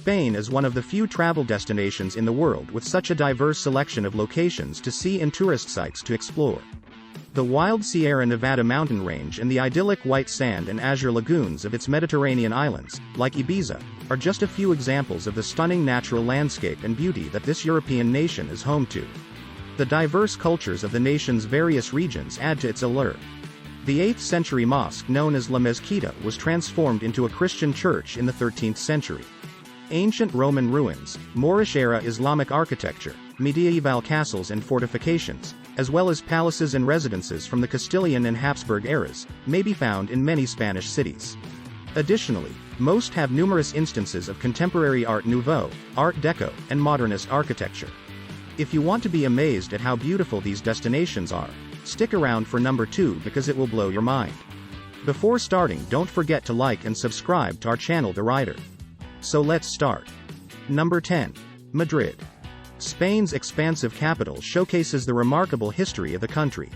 Spain is one of the few travel destinations in the world with such a diverse selection of locations to see and tourist sites to explore. The wild Sierra Nevada mountain range and the idyllic white sand and azure lagoons of its Mediterranean islands, like Ibiza, are just a few examples of the stunning natural landscape and beauty that this European nation is home to. The diverse cultures of the nation's various regions add to its allure. The 8th century mosque known as La Mezquita was transformed into a Christian church in the 13th century. Ancient Roman ruins, Moorish-era Islamic architecture, medieval castles and fortifications, as well as palaces and residences from the Castilian and Habsburg eras, may be found in many Spanish cities. Additionally, most have numerous instances of contemporary Art Nouveau, Art Deco, and modernist architecture. If you want to be amazed at how beautiful these destinations are, stick around for number 2 because it will blow your mind. Before starting, don't forget to like and subscribe to our channel The Rider. So let's start. Number 10. Madrid. Spain's expansive capital showcases the remarkable history of the country.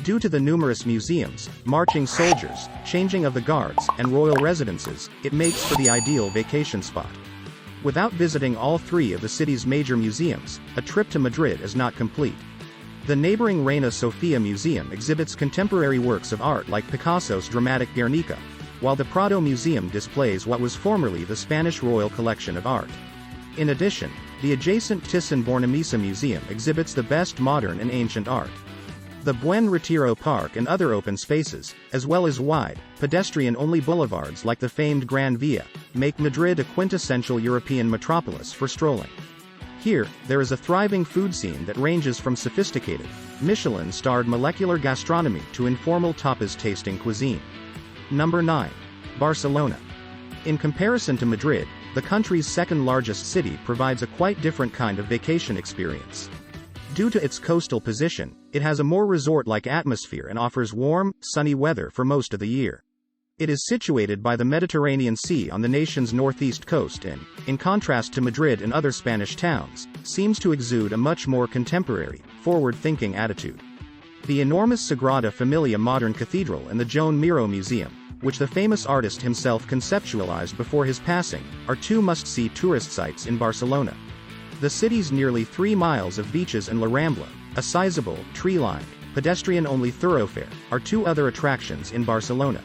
Due to the numerous museums, marching soldiers, changing of the guards, and royal residences, it makes for the ideal vacation spot. Without visiting all 3 of the city's major museums, a trip to Madrid is not complete. The neighboring Reina Sofia Museum exhibits contemporary works of art like Picasso's dramatic Guernica, while the Prado Museum displays what was formerly the Spanish Royal Collection of Art. In addition, the adjacent Thyssen-Bornemisza Museum exhibits the best modern and ancient art. The Buen Retiro Park and other open spaces, as well as wide, pedestrian-only boulevards like the famed Gran Via, make Madrid a quintessential European metropolis for strolling. Here, there is a thriving food scene that ranges from sophisticated, Michelin-starred molecular gastronomy to informal tapas-tasting cuisine. Number 9. Barcelona. In comparison to Madrid, the country's second-largest city provides a quite different kind of vacation experience. Due to its coastal position, it has a more resort-like atmosphere and offers warm, sunny weather for most of the year. It is situated by the Mediterranean Sea on the nation's northeast coast and, in contrast to Madrid and other Spanish towns, seems to exude a much more contemporary, forward-thinking attitude. The enormous Sagrada Familia modern cathedral and the Joan Miró Museum, which the famous artist himself conceptualized before his passing, are 2 must-see tourist sites in Barcelona. The city's nearly 3 miles of beaches and La Rambla, a sizable, tree-lined, pedestrian-only thoroughfare, are 2 other attractions in Barcelona.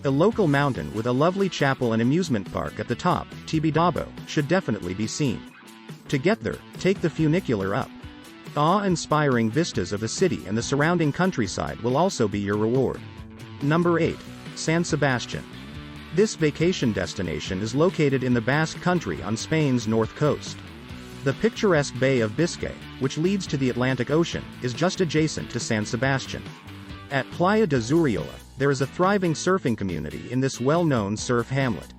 A local mountain with a lovely chapel and amusement park at the top, Tibidabo, should definitely be seen. To get there, take the funicular up. Awe-inspiring vistas of the city and the surrounding countryside will also be your reward. Number 8. San Sebastian. This vacation destination is located in the Basque Country on Spain's north coast. The picturesque Bay of Biscay, which leads to the Atlantic Ocean, is just adjacent to San Sebastian. At Playa de Zuriola, there is a thriving surfing community in this well-known surf hamlet.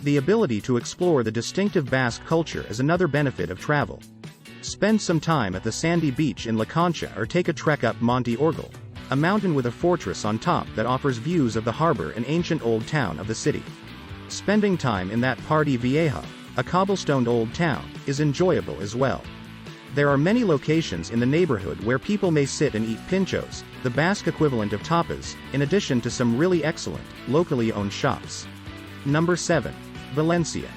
The ability to explore the distinctive Basque culture is another benefit of travel. Spend some time at the sandy beach in La Concha or take a trek up Monte Orgel, a mountain with a fortress on top that offers views of the harbor and ancient old town of the city. Spending time in that Party Vieja, a cobblestoned old town, is enjoyable as well. There are many locations in the neighborhood where people may sit and eat pinchos, the Basque equivalent of tapas, in addition to some really excellent, locally owned shops. Number 7. Valencia.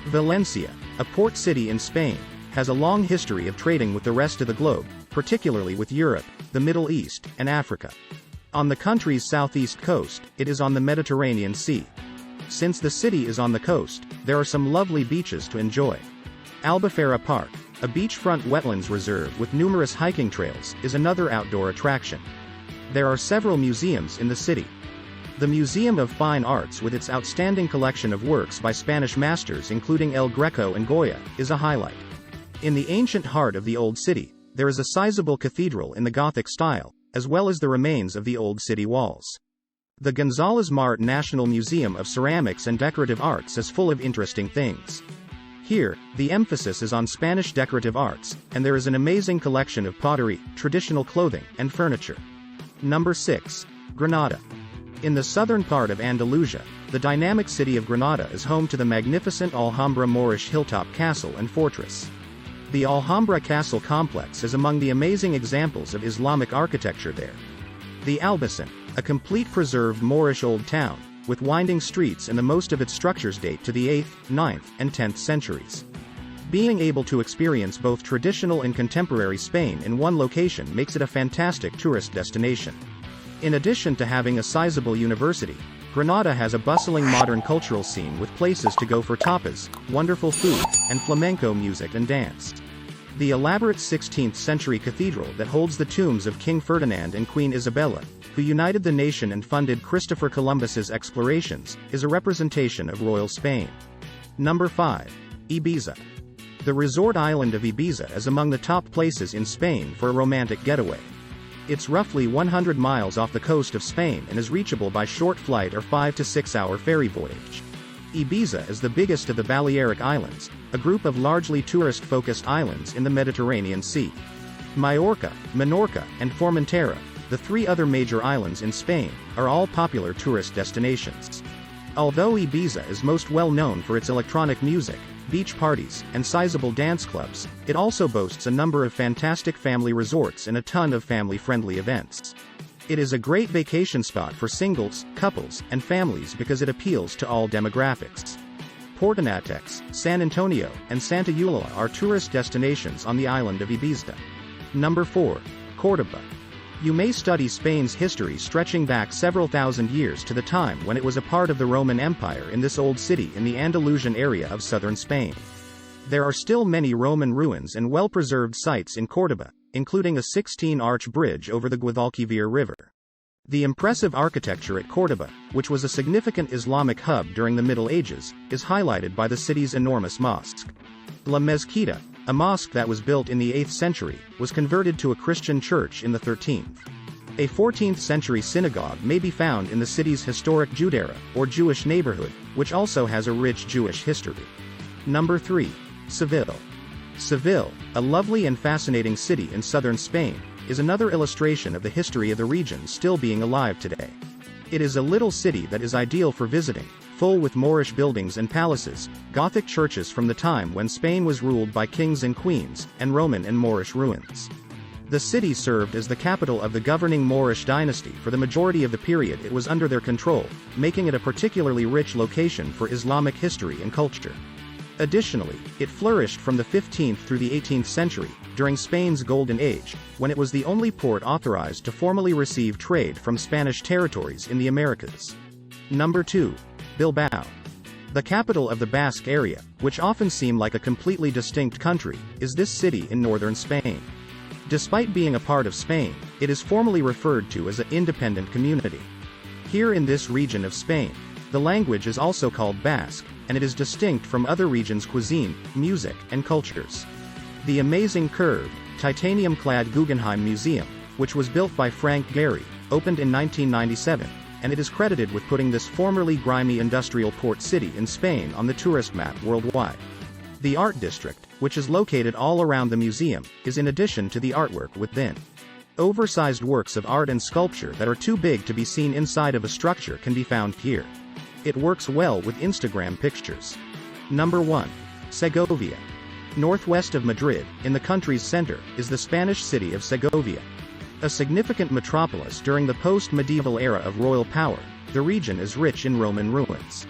Valencia, a port city in Spain, has a long history of trading with the rest of the globe, particularly with Europe, the Middle East, and Africa. On the country's southeast coast, it is on the Mediterranean Sea. Since the city is on the coast, there are some lovely beaches to enjoy. Albufera Park, a beachfront wetlands reserve with numerous hiking trails, is another outdoor attraction. There are several museums in the city. The Museum of Fine Arts with its outstanding collection of works by Spanish masters including El Greco and Goya, is a highlight. In the ancient heart of the old city, there is a sizable cathedral in the Gothic style, as well as the remains of the old city walls. The González Mart National Museum of Ceramics and Decorative Arts is full of interesting things. Here, the emphasis is on Spanish decorative arts, and there is an amazing collection of pottery, traditional clothing, and furniture. Number 6. Granada. In the southern part of Andalusia, the dynamic city of Granada is home to the magnificent Alhambra Moorish hilltop castle and fortress. The Alhambra Castle complex is among the amazing examples of Islamic architecture there. The Albayzín, a complete preserved Moorish old town, with winding streets, and the most of its structures date to the 8th, 9th, and 10th centuries. Being able to experience both traditional and contemporary Spain in one location makes it a fantastic tourist destination. In addition to having a sizable university, Granada has a bustling modern cultural scene with places to go for tapas, wonderful food, and flamenco music and dance. The elaborate 16th century cathedral that holds the tombs of King Ferdinand and Queen Isabella, who united the nation and funded Christopher Columbus's explorations, is a representation of royal Spain. Number 5. Ibiza. The resort island of Ibiza is among the top places in Spain for a romantic getaway. It's roughly 100 miles off the coast of Spain and is reachable by short flight or 5 to 6 hour ferry voyage. Ibiza is the biggest of the Balearic Islands, a group of largely tourist-focused islands in the Mediterranean Sea. Mallorca, Menorca, and Formentor, the three other major islands in Spain, are all popular tourist destinations. Although Ibiza is most well known for its electronic music, beach parties, and sizable dance clubs, it also boasts a number of fantastic family resorts and a ton of family-friendly events. It is a great vacation spot for singles, couples, and families because it appeals to all demographics. Portonatex, San Antonio, and Santa Eulalia are tourist destinations on the island of Ibiza. Number 4. Cordoba. You may study Spain's history stretching back several thousand years to the time when it was a part of the Roman Empire in this old city in the Andalusian area of southern Spain. There are still many Roman ruins and well-preserved sites in Cordoba, including a 16-arch bridge over the Guadalquivir River. The impressive architecture at Cordoba, which was a significant Islamic hub during the Middle Ages, is highlighted by the city's enormous mosque. La Mezquita, a mosque that was built in the 8th century, was converted to a Christian church in the 13th. A 14th century synagogue may be found in the city's historic Judera, or Jewish neighborhood, which also has a rich Jewish history. Number 3. Seville. Seville, a lovely and fascinating city in southern Spain, is another illustration of the history of the region still being alive today. It is a little city that is ideal for visiting, full with Moorish buildings and palaces, Gothic churches from the time when Spain was ruled by kings and queens, and Roman and Moorish ruins. The city served as the capital of the governing Moorish dynasty for the majority of the period it was under their control, making it a particularly rich location for Islamic history and culture. Additionally, it flourished from the 15th through the 18th century, during Spain's Golden Age, when it was the only port authorized to formally receive trade from Spanish territories in the Americas. Number 2. Bilbao. The capital of the Basque area, which often seem like a completely distinct country, is this city in northern Spain. Despite being a part of Spain, it is formally referred to as an independent community. Here in this region of Spain, the language is also called Basque, and it is distinct from other regions' cuisine, music, and cultures. The amazing curved, titanium-clad Guggenheim Museum, which was built by Frank Gehry, opened in 1997, and it is credited with putting this formerly grimy industrial port city in Spain on the tourist map worldwide. The Art District, which is located all around the museum, is in addition to the artwork within. Oversized works of art and sculpture that are too big to be seen inside of a structure can be found here. It works well with Instagram pictures. Number 1. Segovia. Northwest of Madrid, in the country's center, is the Spanish city of Segovia. A significant metropolis during the post-medieval era of royal power, the region is rich in Roman ruins.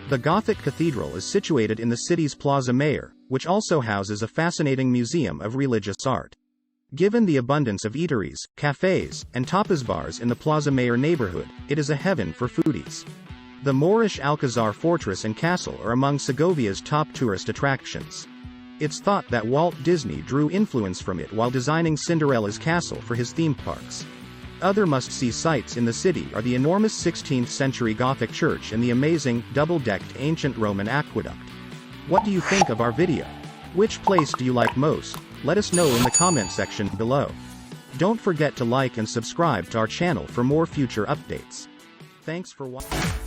The Gothic cathedral is situated in the city's Plaza Mayor, which also houses a fascinating museum of religious art. Given the abundance of eateries, cafes, and tapas bars in the Plaza Mayor neighborhood, it is a heaven for foodies. The Moorish Alcazar fortress and castle are among Segovia's top tourist attractions. It's thought that Walt Disney drew influence from it while designing Cinderella's castle for his theme parks. Other must-see sites in the city are the enormous 16th century Gothic church and the amazing, double-decked ancient Roman aqueduct. What do you think of our video? Which place do you like most? Let us know in the comment section below. Don't forget to like and subscribe to our channel for more future updates. Thanks for watching.